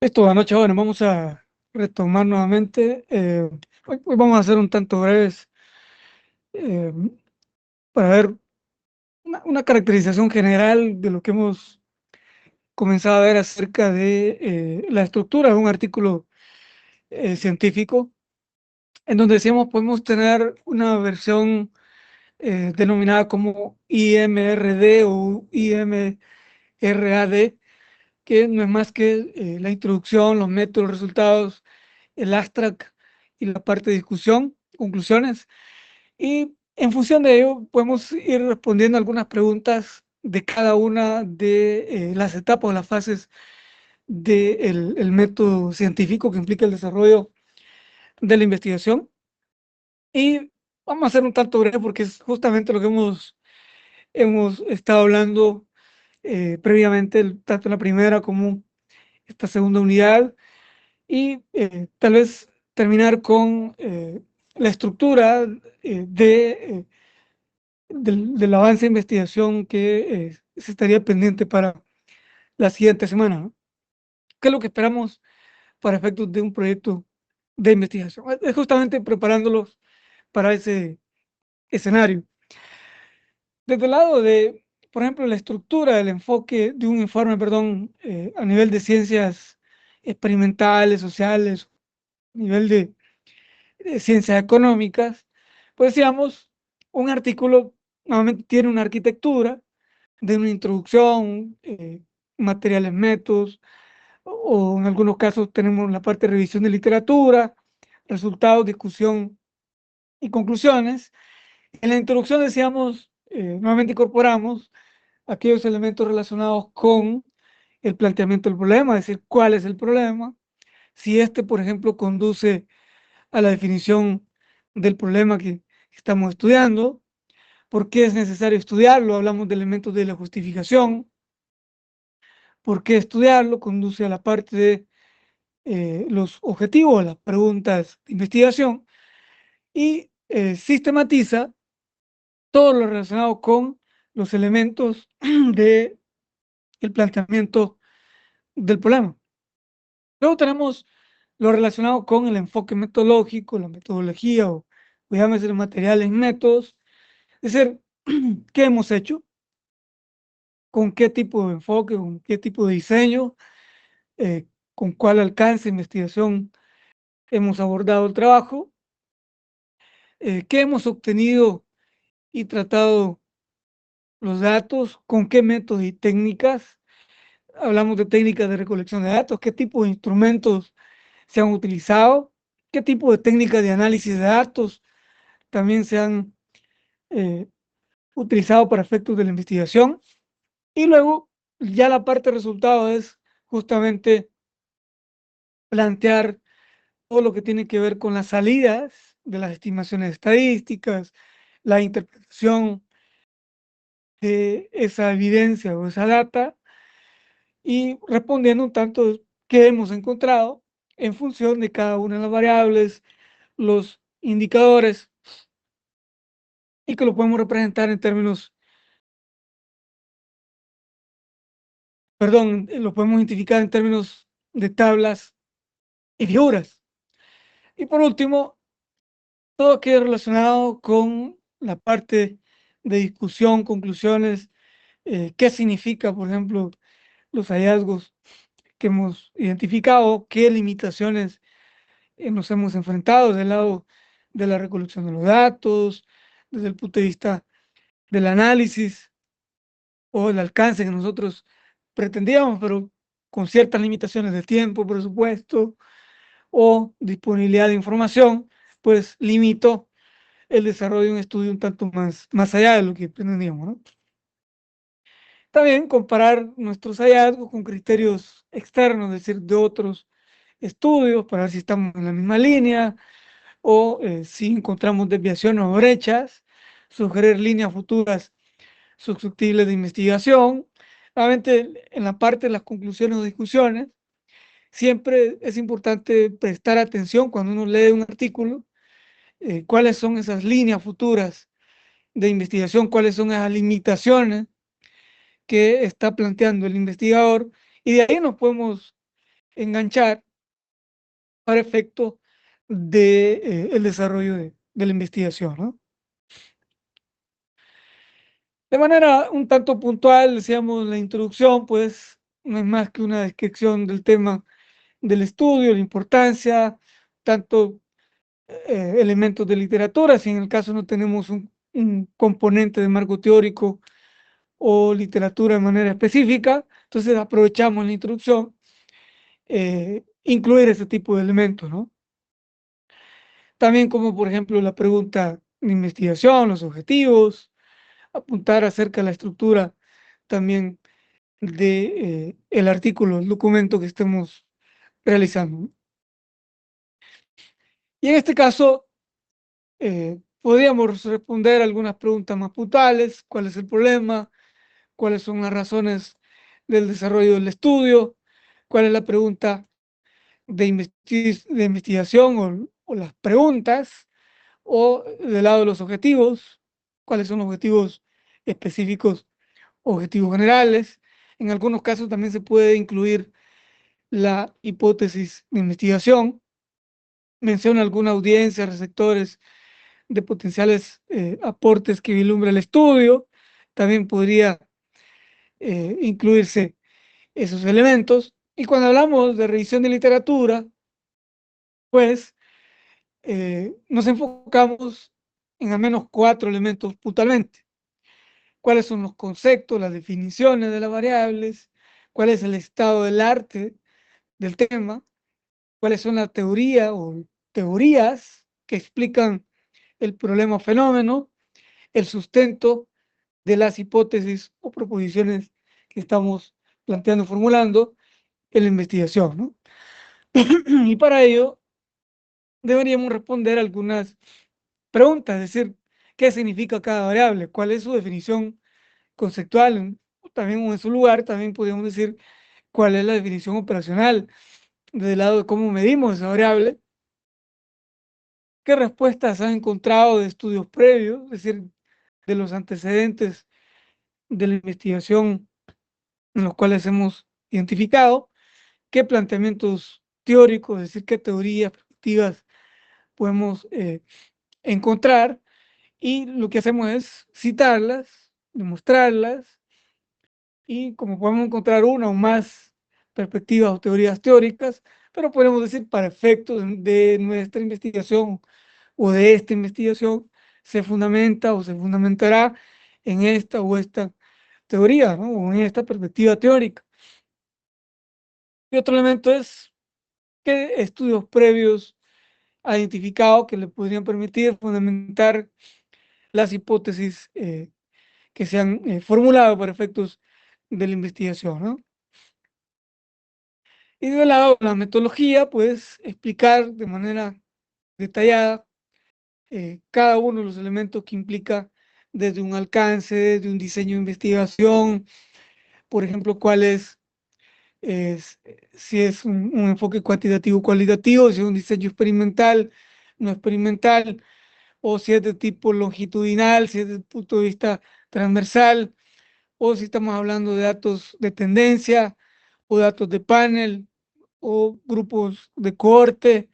Listo, buenas noches, bueno, vamos a retomar nuevamente. Hoy vamos a hacer un tanto breves eh, para ver una caracterización general de lo que hemos comenzado a ver acerca de la estructura de un artículo científico, en donde decíamos podemos tener una versión denominada como IMRD o IMRAD, que no es más que la introducción, los métodos, los resultados, el abstract y la parte de discusión, conclusiones. Y en función de ello, podemos ir respondiendo algunas preguntas de cada una de las etapas o las fases del el método científico que implica el desarrollo de la investigación. Y vamos a hacer un tanto breve porque es justamente lo que hemos estado hablando previamente, tanto en la primera como esta segunda unidad. Y tal vez terminar con la estructura del avance de investigación que se estaría pendiente para la siguiente semana, ¿no? ¿Qué es lo que esperamos para efectos de un proyecto de investigación? Es justamente preparándolos para ese escenario. Desde el lado de, por ejemplo, la estructura, el enfoque de un informe, perdón, a nivel de ciencias experimentales, sociales, a nivel de ciencias económicas, pues decíamos, un artículo normalmente tiene una arquitectura de una introducción, materiales, métodos, o en algunos casos tenemos la parte de revisión de literatura, resultados, discusión y conclusiones. En la introducción decíamos, nuevamente incorporamos aquellos elementos relacionados con el planteamiento del problema, es decir, cuál es el problema, si este, por ejemplo, conduce a la definición del problema que estamos estudiando, por qué es necesario estudiarlo, hablamos de elementos de la justificación, por qué estudiarlo, conduce a la parte de los objetivos, las preguntas de investigación y sistematiza todo lo relacionado con los elementos del planteamiento del problema. Luego tenemos lo relacionado con el enfoque metodológico, la metodología o llámese materiales, métodos, es decir, qué hemos hecho, con qué tipo de enfoque, con qué tipo de diseño, eh, con cuál alcance de investigación hemos abordado el trabajo, qué hemos obtenido y tratado los datos, con qué métodos y técnicas. Hablamos de técnicas de recolección de datos, qué tipo de instrumentos se han utilizado, qué tipo de técnicas de análisis de datos también se han eh, utilizado para efectos de la investigación. Y luego ya la parte de resultado es justamente plantear todo lo que tiene que ver con las salidas de las estimaciones estadísticas, la interpretación de esa evidencia o esa data y respondiendo un tanto qué hemos encontrado en función de cada una de las variables, los indicadores y que lo podemos representar en términos, perdón, lo podemos identificar en términos de tablas y figuras. Y por último, todo aquello relacionado con la parte de discusión, conclusiones, qué significa, por ejemplo, los hallazgos que hemos identificado, qué limitaciones nos hemos enfrentado del lado de la recolección de los datos, desde el punto de vista del análisis o el alcance que nosotros pretendíamos, pero con ciertas limitaciones de tiempo, presupuesto o disponibilidad de información, pues limitó el desarrollo de un estudio un tanto más allá de lo que pretendíamos, ¿no? También comparar nuestros hallazgos con criterios externos, es decir, de otros estudios, para ver si estamos en la misma línea o si encontramos desviaciones o brechas, sugerir líneas futuras susceptibles de investigación. Nuevamente, en la parte de las conclusiones o discusiones, siempre es importante prestar atención cuando uno lee un artículo, cuáles son esas líneas futuras de investigación, cuáles son esas limitaciones que está planteando el investigador, y de ahí nos podemos enganchar para efecto de, el desarrollo de la investigación, ¿no? De manera un tanto puntual, decíamos, la introducción, pues, no es más que una descripción del tema del estudio, la importancia, tanto elementos de literatura, si en el caso no tenemos un componente de marco teórico o literatura de manera específica, entonces aprovechamos la introducción, incluir ese tipo de elementos, ¿no? También como por ejemplo la pregunta de investigación, los objetivos, apuntar acerca de la estructura también de el artículo, el documento que estemos realizando, ¿no? Y en este caso, podríamos responder algunas preguntas más puntuales: ¿cuál es el problema? ¿Cuáles son las razones del desarrollo del estudio? ¿Cuál es la pregunta de investigación o las preguntas? O del lado de los objetivos, ¿cuáles son los objetivos específicos, objetivos generales? En algunos casos también se puede incluir la hipótesis de investigación, menciona alguna audiencia, receptores de potenciales aportes que vislumbra el estudio. También podría incluirse esos elementos. Y cuando hablamos de revisión de literatura, pues nos enfocamos en al menos 4 elementos puntualmente: cuáles son los conceptos, las definiciones de las variables, cuál es el estado del arte del tema, cuáles son la teoría o teorías que explican el problema o fenómeno, el sustento de las hipótesis o proposiciones que estamos planteando, formulando en la investigación, ¿no? Y para ello deberíamos responder algunas preguntas, es decir, ¿qué significa cada variable? ¿Cuál es su definición conceptual? También en su lugar, también podríamos decir cuál es la definición operacional del lado de cómo medimos esa variable, qué respuestas han encontrado de estudios previos, es decir, de los antecedentes de la investigación en los cuales hemos identificado, qué planteamientos teóricos, es decir, qué teorías, perspectivas podemos encontrar, y lo que hacemos es citarlas, demostrarlas, y como podemos encontrar una o más perspectivas o teorías teóricas, pero podemos decir para efectos de nuestra investigación o de esta investigación, se fundamenta o se fundamentará en esta o esta teoría, ¿no? O en esta perspectiva teórica. Y otro elemento es qué estudios previos ha identificado que le podrían permitir fundamentar las hipótesis que se han formulado para efectos de la investigación, ¿no? Y de lado de la metodología, pues explicar de manera detallada cada uno de los elementos que implica desde un alcance, desde un diseño de investigación, por ejemplo, cuál es si es un enfoque cuantitativo cualitativo, si es un diseño experimental, no experimental, o si es de tipo longitudinal, si es desde el punto de vista transversal, o si estamos hablando de datos de tendencia o datos de panel o grupos de cohorte,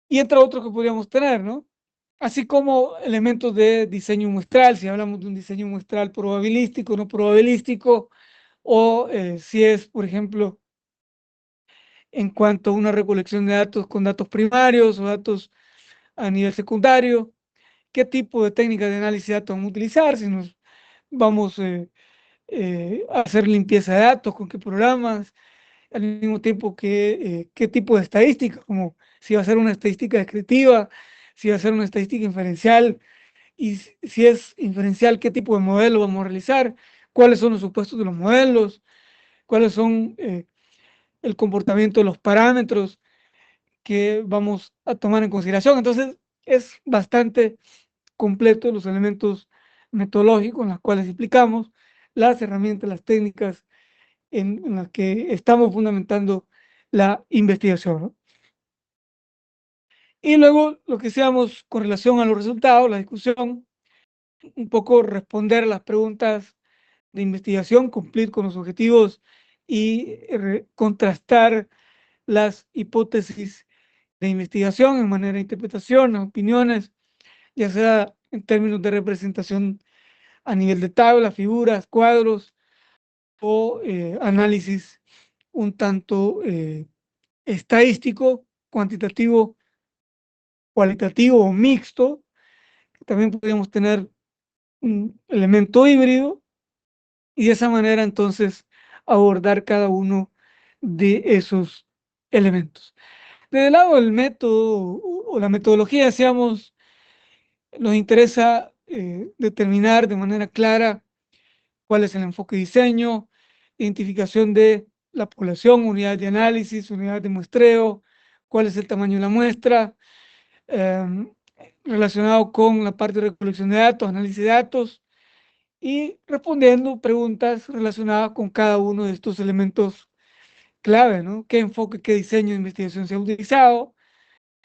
y entre otros que podríamos tener, ¿no? Así como elementos de diseño muestral, si hablamos de un diseño muestral probabilístico, no probabilístico, o si es, por ejemplo, en cuanto a una recolección de datos con datos primarios o datos a nivel secundario, qué tipo de técnicas de análisis de datos vamos a utilizar, si nos vamos a hacer limpieza de datos, con qué programas, al mismo tiempo que qué tipo de estadística, como si va a ser una estadística descriptiva, si va a ser una estadística inferencial, y si es inferencial, qué tipo de modelo vamos a realizar, cuáles son los supuestos de los modelos, cuáles son el comportamiento de los parámetros que vamos a tomar en consideración. Entonces, es bastante completo los elementos metodológicos en los cuales explicamos las herramientas, las técnicas en las que estamos fundamentando la investigación, ¿no? Y luego lo que seamos con relación a los resultados, la discusión, un poco responder a las preguntas de investigación, cumplir con los objetivos y contrastar las hipótesis de investigación en manera de interpretación, opiniones, ya sea en términos de representación a nivel de tablas, figuras, cuadros o análisis un tanto estadístico, cuantitativo, cualitativo o mixto. También podríamos tener un elemento híbrido y de esa manera entonces abordar cada uno de esos elementos. Desde el lado del método o la metodología, decíamos, nos interesa determinar de manera clara cuál es el enfoque de diseño, identificación de la población, unidades de análisis, unidades de muestreo, cuál es el tamaño de la muestra, eh, relacionado con la parte de recolección de datos, análisis de datos y respondiendo preguntas relacionadas con cada uno de estos elementos clave, ¿no? ¿Qué enfoque, qué diseño de investigación se ha utilizado?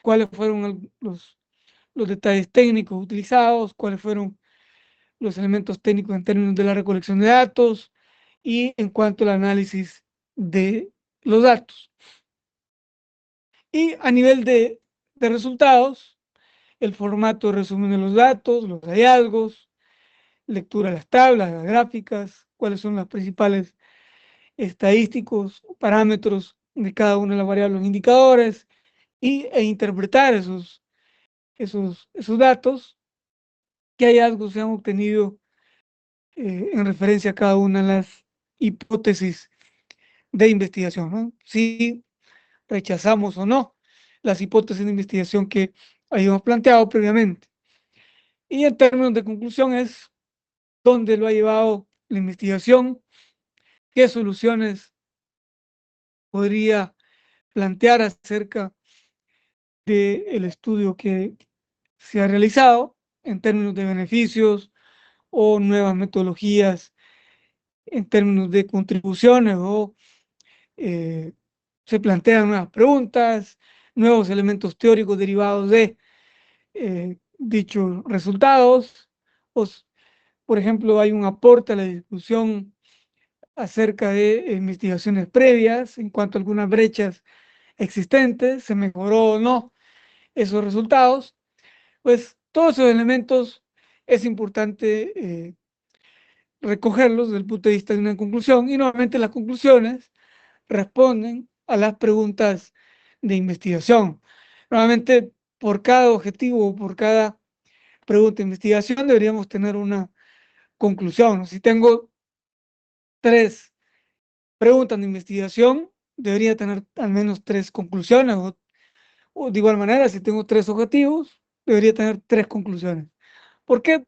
¿Cuáles fueron los detalles técnicos utilizados? ¿Cuáles fueron los elementos técnicos en términos de la recolección de datos y en cuanto al análisis de los datos? Y a nivel de resultados, el formato de resumen de los datos, los hallazgos, lectura de las tablas, las gráficas, cuáles son los principales estadísticos, parámetros de cada una de las variables, los indicadores, e interpretar esos datos, qué hallazgos se han obtenido en referencia a cada una de las hipótesis de investigación, ¿no? Si rechazamos o no las hipótesis de investigación que habíamos planteado previamente. Y en términos de conclusión es dónde lo ha llevado la investigación, qué soluciones podría plantear acerca del estudio que se ha realizado en términos de beneficios o nuevas metodologías en términos de contribuciones o se plantean nuevas preguntas, nuevos elementos teóricos derivados de dichos resultados. O, por ejemplo, hay un aporte a la discusión acerca de investigaciones previas en cuanto a algunas brechas existentes, se mejoró o no esos resultados. Pues todos esos elementos es importante recogerlos desde el punto de vista de una conclusión y normalmente las conclusiones responden a las preguntas de investigación. Normalmente por cada objetivo o por cada pregunta de investigación deberíamos tener una conclusión. Si tengo 3 preguntas de investigación, debería tener al menos 3 conclusiones o de igual manera, si tengo 3 objetivos, debería tener 3 conclusiones. ¿Por qué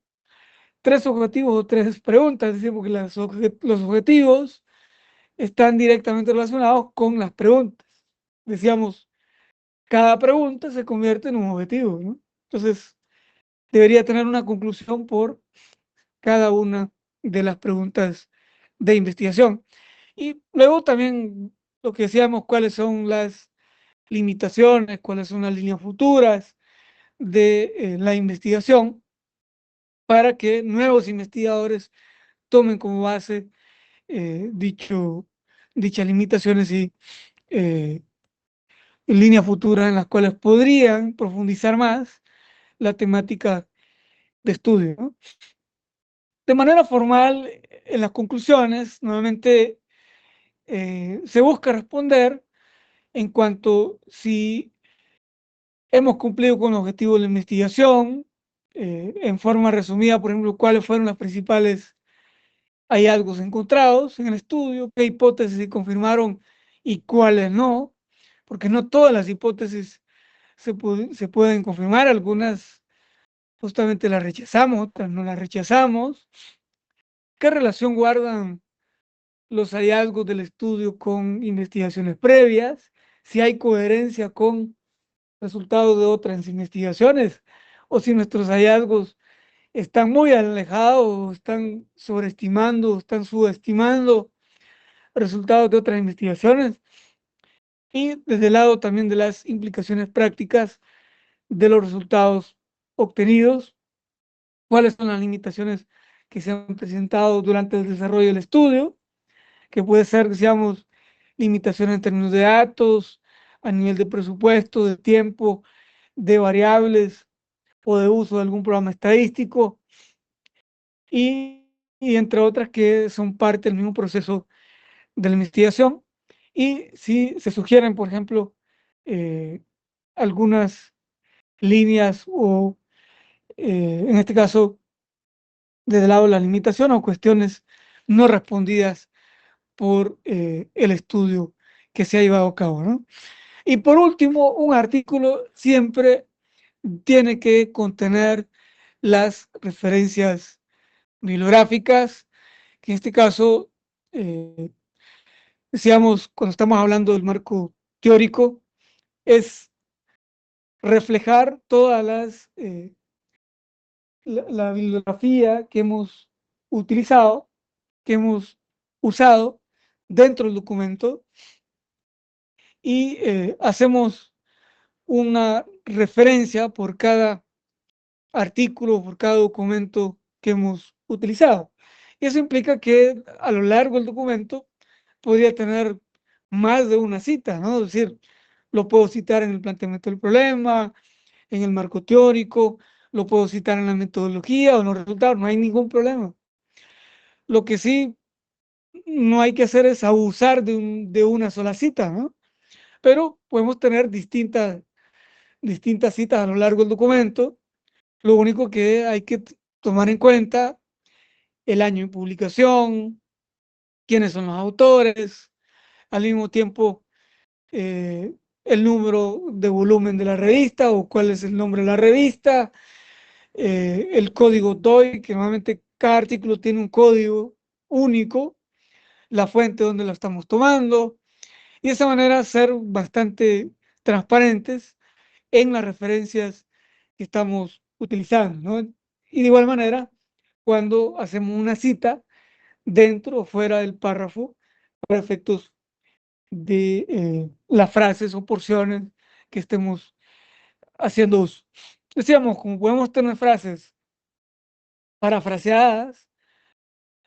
3 objetivos o 3 preguntas? Decimos que los objetivos están directamente relacionados con las preguntas. Decíamos, cada pregunta se convierte en un objetivo, ¿no? Entonces, debería tener una conclusión por cada una de las preguntas de investigación. Y luego también lo que decíamos, cuáles son las limitaciones, cuáles son las líneas futuras de la investigación para que nuevos investigadores tomen como base dichas limitaciones y líneas futuras en las cuales podrían profundizar más la temática de estudio, ¿no? De manera formal, en las conclusiones, nuevamente se busca responder en cuanto si hemos cumplido con los objetivos de la investigación, en forma resumida, por ejemplo, cuáles fueron los principales hallazgos encontrados en el estudio, qué hipótesis se confirmaron y cuáles no, porque no todas las hipótesis se pueden confirmar, algunas justamente las rechazamos, otras no las rechazamos. ¿Qué relación guardan los hallazgos del estudio con investigaciones previas? Si hay coherencia con resultados de otras investigaciones o si nuestros hallazgos están muy alejados, están sobreestimando, están subestimando resultados de otras investigaciones. Y desde el lado también de las implicaciones prácticas de los resultados obtenidos, cuáles son las limitaciones que se han presentado durante el desarrollo del estudio, que puede ser, decíamos, limitaciones en términos de datos, a nivel de presupuesto, de tiempo, de variables o de uso de algún programa estadístico y, y entre otras que son parte del mismo proceso de la investigación. Y si se sugieren, por ejemplo, eh, algunas líneas o, en este caso, desde el lado de la limitación o cuestiones no respondidas por el estudio que se ha llevado a cabo, ¿no? Y por último, un artículo siempre tiene que contener las referencias bibliográficas, que en este caso, decíamos, cuando estamos hablando del marco teórico, es reflejar todas la bibliografía que hemos utilizado, que hemos usado dentro del documento y hacemos una referencia por cada artículo, por cada documento que hemos utilizado. Y eso implica que a lo largo del documento podría tener más de una cita, ¿no? Es decir, lo puedo citar en el planteamiento del problema, en el marco teórico, lo puedo citar en la metodología o en los resultados, no hay ningún problema. Lo que sí no hay que hacer es abusar de una sola cita, ¿no? Pero podemos tener distintas citas a lo largo del documento. Lo único que hay que tomar en cuenta el año de publicación, quiénes son los autores, al mismo tiempo eh, el número de volumen de la revista o cuál es el nombre de la revista, el código DOI, que normalmente cada artículo tiene un código único, la fuente donde lo estamos tomando, y de esa manera ser bastante transparentes en las referencias que estamos utilizando, ¿no? Y de igual manera, cuando hacemos una cita dentro o fuera del párrafo, para efectos de las frases o porciones que estemos haciendo uso. Decíamos, como podemos tener frases parafraseadas,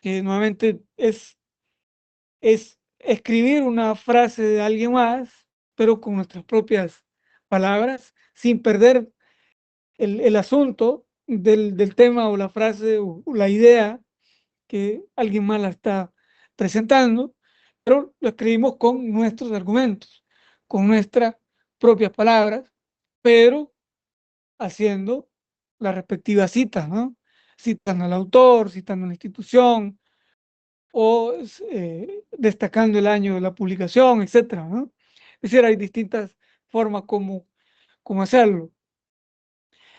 que nuevamente es escribir una frase de alguien más, pero con nuestras propias palabras, sin perder el asunto del tema o la frase o la idea que alguien más la está presentando, pero lo escribimos con nuestros argumentos, con nuestras propias palabras, pero haciendo las respectivas citas, ¿no? Citando al autor, citando a la institución o destacando el año de la publicación, etcétera, ¿no? Es decir, hay distintas formas como hacerlo.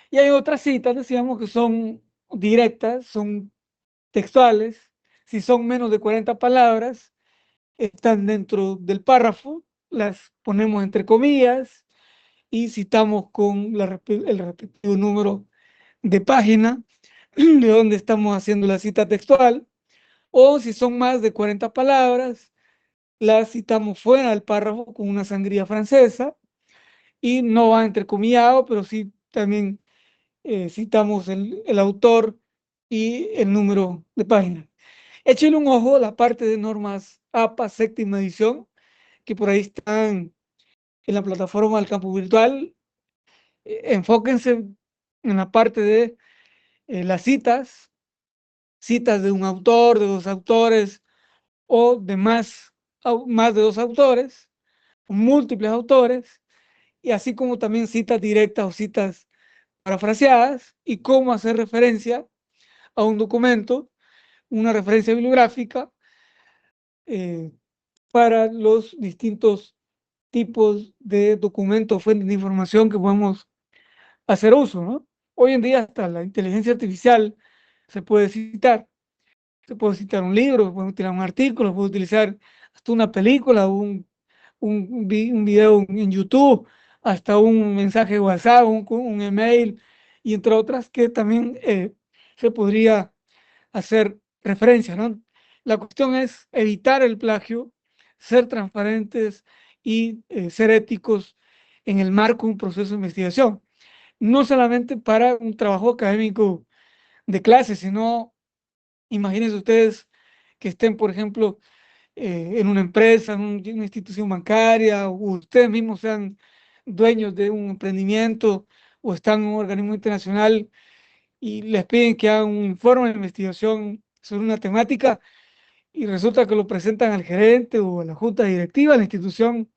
Y hay otras citas, decíamos, que son directas, son textuales. Si son menos de 40 palabras, están dentro del párrafo, las ponemos entre comillas y citamos con el respectivo número de página de donde estamos haciendo la cita textual. O si son más de 40 palabras, las citamos fuera del párrafo con una sangría francesa y no va entrecomillado, pero sí también citamos el autor y el número de página. Échale un ojo a la parte de normas APA séptima edición, que por ahí están en la plataforma del campo virtual. Enfóquense en la parte de las citas de un autor, de dos autores o de más de dos autores, o múltiples autores, y así como también citas directas o citas parafraseadas y cómo hacer referencia a un documento, una referencia bibliográfica eh, para los distintos tipos de documentos, fuentes de información que podemos hacer uso, ¿no? Hoy en día hasta la inteligencia artificial se puede citar, se puede citar un libro, se puede utilizar un artículo, se puede utilizar hasta una película, un video en YouTube, hasta un mensaje de WhatsApp, un email, y entre otras que también se podría hacer referencia, ¿no? La cuestión es evitar el plagio, ser transparentes y ser éticos en el marco de un proceso de investigación. No solamente para un trabajo académico de clase, sino, imagínense ustedes que estén, por ejemplo, en una empresa, en una institución bancaria, o ustedes mismos sean dueños de un emprendimiento o están en un organismo internacional y les piden que hagan un informe de investigación sobre una temática y resulta que lo presentan al gerente o a la junta directiva de la institución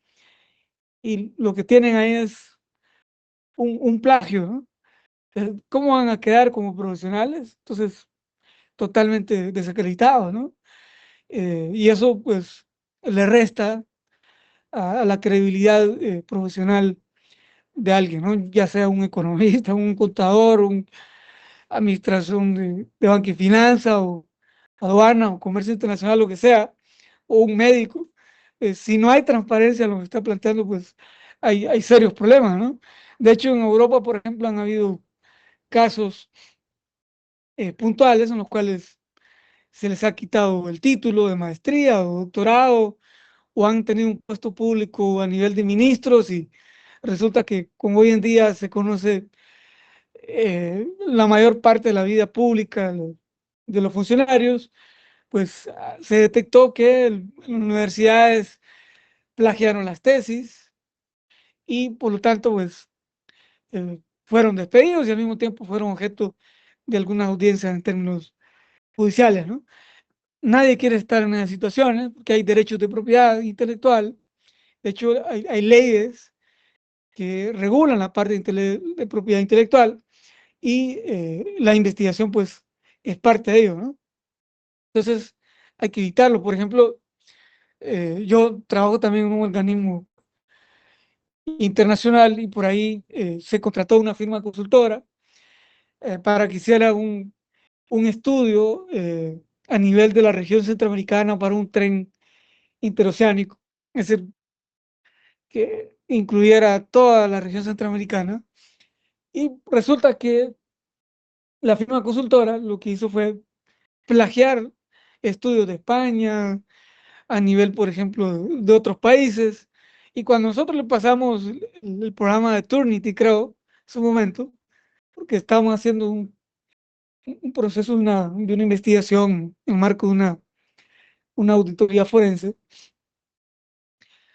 y lo que tienen ahí es un plagio, ¿no? ¿Cómo van a quedar como profesionales? Entonces, totalmente desacreditados, ¿no? Y eso, pues, le resta a la credibilidad profesional de alguien, ¿no? Ya sea un economista, un contador, un administración de banca y finanza, o aduana, o comercio internacional, lo que sea, o un médico. Si no hay transparencia en lo que está planteando, pues hay serios problemas, ¿no? De hecho, en Europa, por ejemplo, han habido casos puntuales en los cuales se les ha quitado el título de maestría o doctorado o han tenido un puesto público a nivel de ministros y resulta que como hoy en día se conoce la mayor parte de la vida pública de los funcionarios, pues se detectó que las universidades plagiaron las tesis y por lo tanto pues fueron despedidos y al mismo tiempo fueron objeto de algunas audiencias en términos judiciales, ¿no? Nadie quiere estar en esas situaciones porque hay derechos de propiedad intelectual. De hecho, hay leyes que regulan la parte de propiedad intelectual y la investigación, pues, es parte de ello, ¿no? Entonces, hay que evitarlo. Por ejemplo, yo trabajo también en un organismo internacional y por ahí se contrató una firma consultora para que hiciera un estudio a nivel de la región centroamericana para un tren interoceánico, es decir, que incluyera toda la región centroamericana. Y resulta que la firma consultora lo que hizo fue plagiar estudios de España, a nivel, por ejemplo, de otros países. Y cuando nosotros le pasamos el programa de Turnitin, creo, en su momento, porque estábamos haciendo un proceso de una investigación en marco de una auditoría forense,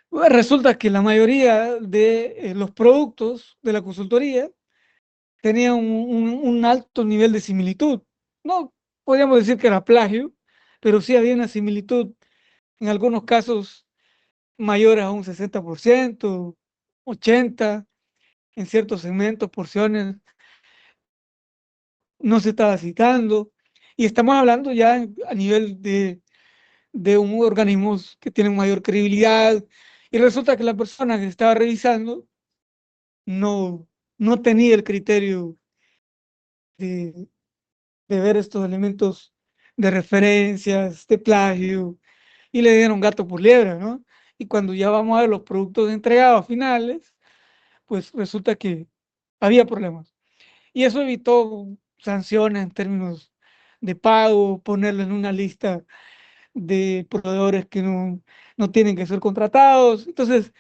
pues resulta que la mayoría de los productos de la consultoría tenían un alto nivel de similitud. No podríamos decir que era plagio, pero sí había una similitud, en algunos casos mayores a un 60%, 80%, en ciertos segmentos, porciones, no se estaba citando. Y estamos hablando ya a nivel de un organismos que tienen mayor credibilidad. Y resulta que la persona que estaba revisando no, no tenía el criterio de, de ver estos elementos de referencias, de plagio, y le dieron gato por liebre, ¿no? Y cuando ya vamos a ver los productos entregados finales, pues resulta que había problemas. Y eso evitó sanciones en términos de pago, ponerlo en una lista de proveedores que no tienen que ser contratados. Entonces,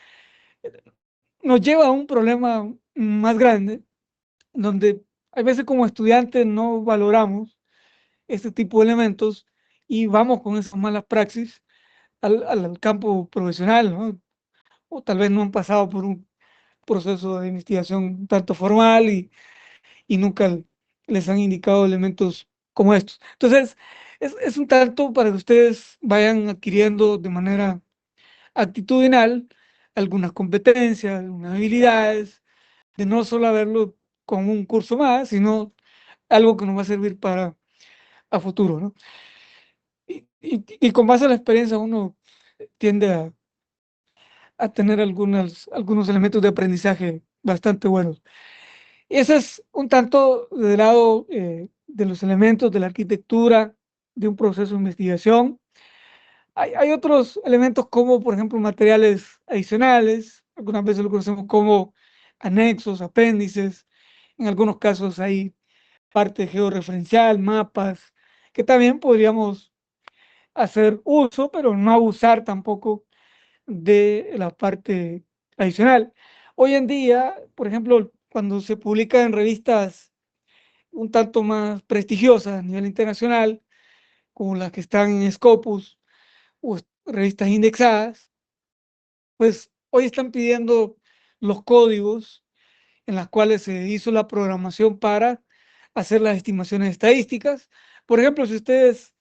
nos lleva a un problema más grande, donde a veces como estudiantes no valoramos este tipo de elementos y vamos con esas malas praxis al campo profesional, ¿no? O tal vez no han pasado por un proceso de investigación un tanto formal y nunca les han indicado elementos como estos. Entonces, es un tanto para que ustedes vayan adquiriendo de manera actitudinal algunas competencias, algunas habilidades, de no solo verlo como un curso más, sino algo que nos va a servir para a futuro, ¿no? Y con base a la experiencia uno tiende a tener algunos elementos de aprendizaje bastante buenos. Ese es un tanto del lado de los elementos de la arquitectura de un proceso de investigación. Hay otros elementos como, por ejemplo, materiales adicionales. Algunas veces lo conocemos como anexos, apéndices. En algunos casos hay parte georreferencial, mapas, que también podríamos hacer uso, pero no abusar tampoco de la parte adicional. Hoy en día, por ejemplo, cuando se publica en revistas un tanto más prestigiosas a nivel internacional, como las que están en Scopus o revistas indexadas, pues hoy están pidiendo los códigos en los cuales se hizo la programación para hacer las estimaciones estadísticas. Por ejemplo, si ustedes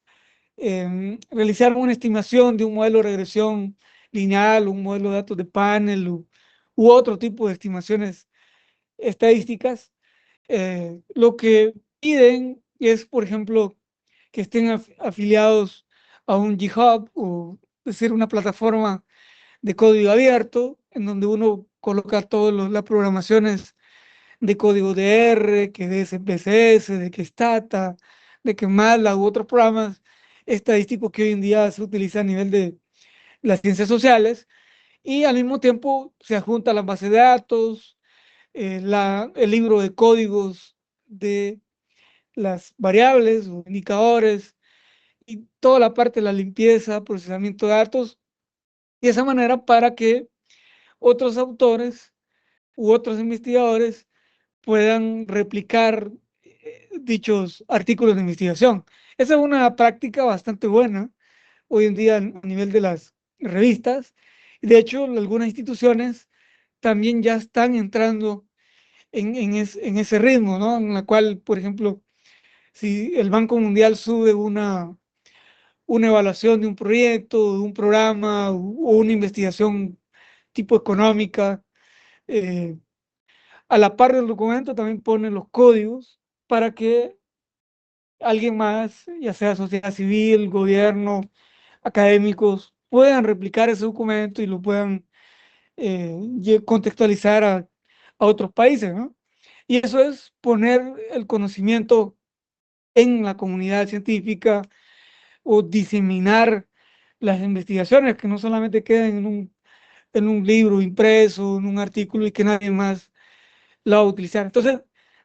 realizaron una estimación de un modelo de regresión lineal, un modelo de datos de panel u otro tipo de estimaciones estadísticas, lo que piden es, por ejemplo, que estén afiliados a un GitHub o decir una plataforma de código abierto en donde uno coloca todas las programaciones de código de R, que de SPSS, de que Stata, de que MATLAB u otros programas estadísticos que hoy en día se utilizan a nivel de las ciencias sociales, y al mismo tiempo se adjunta la base de datos, el libro de códigos de las variables o indicadores y toda la parte de la limpieza, procesamiento de datos, y de esa manera para que otros autores u otros investigadores puedan replicar dichos artículos de investigación. Esa es una práctica bastante buena hoy en día a nivel de las revistas. De hecho, algunas instituciones también ya están entrando en ese ritmo, ¿no? En la cual, por ejemplo, si el Banco Mundial sube una evaluación de un proyecto, de un programa o una investigación tipo económica, eh, a la par del documento también pone los códigos para que alguien más, ya sea sociedad civil, gobierno, académicos, puedan replicar ese documento y lo puedan contextualizar a otros países, ¿no? Y eso es poner el conocimiento en la comunidad científica o diseminar las investigaciones que no solamente queden en un libro impreso, en un artículo y que nadie más la va a utilizar. Entonces,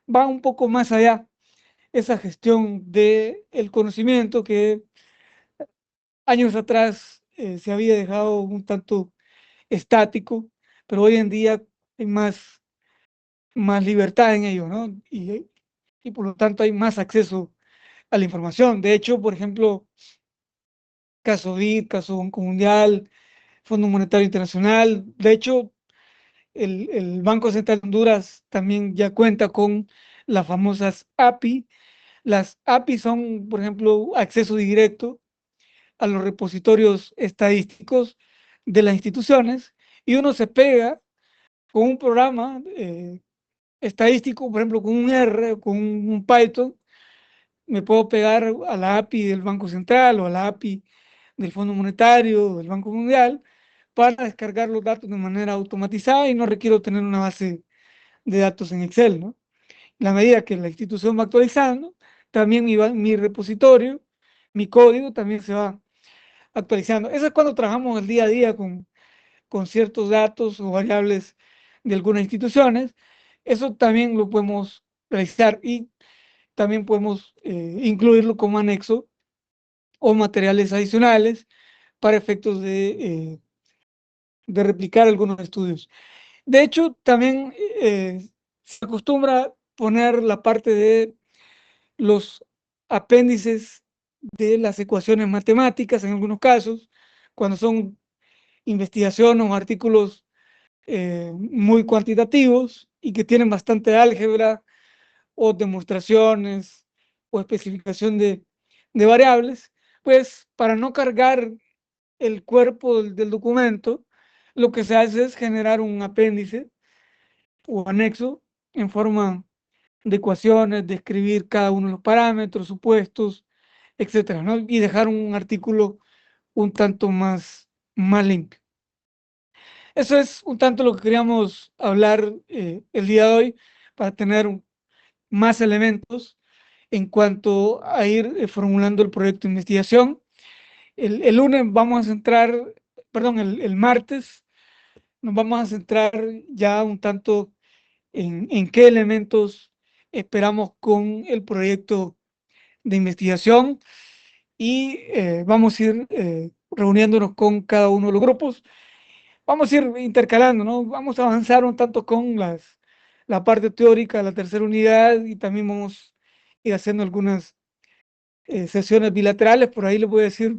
va un poco más allá esa gestión del conocimiento que años atrás se había dejado un tanto estático, pero hoy en día hay más libertad en ello, ¿no? Y por lo tanto hay más acceso a la información. De hecho, por ejemplo, caso BID, caso Banco Mundial, Fondo Monetario Internacional, de hecho, el Banco Central de Honduras también ya cuenta con las famosas API. Las API son, por ejemplo, acceso directo a los repositorios estadísticos de las instituciones y uno se pega con un programa estadístico, por ejemplo, con un R, con un Python, me puedo pegar a la API del Banco Central o a la API del Fondo Monetario o del Banco Mundial para descargar los datos de manera automatizada y no requiero tener una base de datos en Excel, ¿no? La medida que la institución va actualizando, también mi repositorio, mi código también se va actualizando. Eso es cuando trabajamos el día a día con ciertos datos o variables de algunas instituciones. Eso también lo podemos realizar y también podemos incluirlo como anexo o materiales adicionales para efectos de replicar algunos estudios. De hecho, también se acostumbra poner la parte de los apéndices de las ecuaciones matemáticas en algunos casos, cuando son investigaciones o artículos muy cuantitativos y que tienen bastante álgebra o demostraciones o especificación de variables, pues para no cargar el cuerpo del documento, lo que se hace es generar un apéndice o anexo en forma de ecuaciones, describir cada uno de los parámetros, supuestos, etcétera, ¿no? Y dejar un artículo un tanto más limpio. Eso es un tanto lo que queríamos hablar el día de hoy para tener más elementos en cuanto a ir formulando el proyecto de investigación. El lunes vamos a centrar, perdón, el martes nos vamos a centrar ya un tanto en qué elementos esperamos con el proyecto de investigación y vamos a ir reuniéndonos con cada uno de los grupos. Vamos a ir intercalando, ¿no? Vamos a avanzar un tanto con la parte teórica de la tercera unidad y también vamos a ir haciendo algunas sesiones bilaterales. Por ahí les voy a decir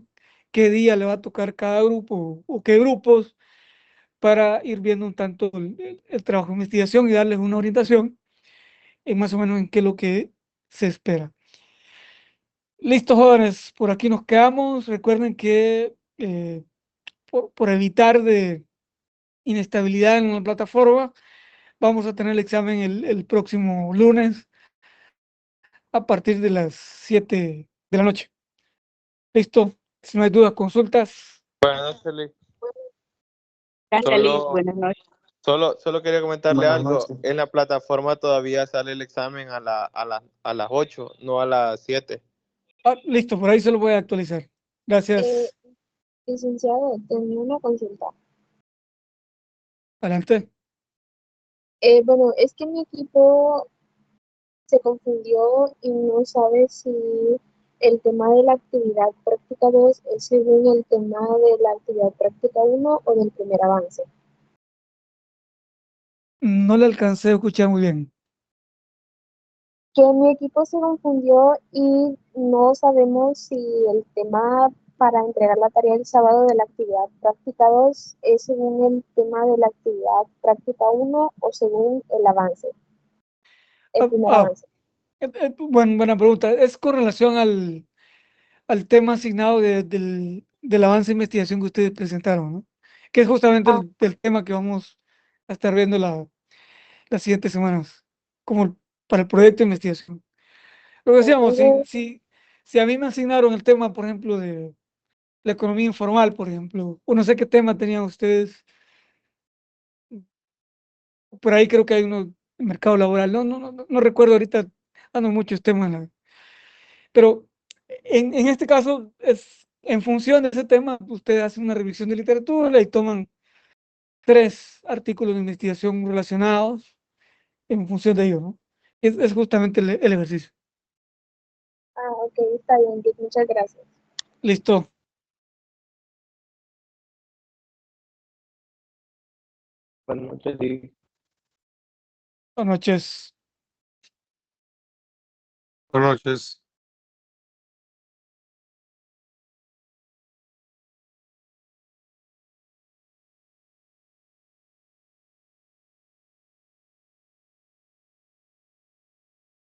qué día le va a tocar cada grupo o qué grupos para ir viendo un tanto el trabajo de investigación y darles una orientación en más o menos en qué es lo que se espera. Listo, jóvenes, por aquí nos quedamos. Recuerden que por evitar de inestabilidad en la plataforma, vamos a tener el examen el próximo lunes a partir de las 7 de la noche. Listo, si no hay dudas, consultas. Buenas noches, Lee. Gracias, Liz. Solo, Buenas noches. solo quería comentarle Buenas algo. noches. En la plataforma todavía sale el examen a las 8, no a las 7. Listo, por ahí se lo voy a actualizar. Gracias. Licenciado, tenía una consulta. Adelante. Bueno, es que mi equipo se confundió y no sabe si el tema de la actividad práctica 2 es según el tema de la actividad práctica 1 o del primer avance. No le alcancé a escuchar muy bien. Que mi equipo se confundió y no sabemos si el tema para entregar la tarea el sábado de la actividad práctica 2 es según el tema de la actividad práctica 1 o según el avance, el Ah, primer ah, avance. buena pregunta. Es con relación al tema asignado del avance de investigación que ustedes presentaron, ¿no? Que es justamente Ah, el tema que vamos a estar viendo las siguientes semanas, como para el proyecto de investigación. Lo que decíamos, entonces, si a mí me asignaron el tema, por ejemplo, de la economía informal, por ejemplo, o no sé qué tema tenían ustedes, por ahí creo que hay uno, el mercado laboral, no recuerdo ahorita, ando muchos temas, pero en este caso es en función de ese tema, ustedes hacen una revisión de literatura y toman 3 artículos de investigación relacionados en función de ello, ¿no? Es justamente el ejercicio. ok, está bien, Vic, muchas gracias. Listo. Buenas noches, Lee. Buenas noches. Buenas noches.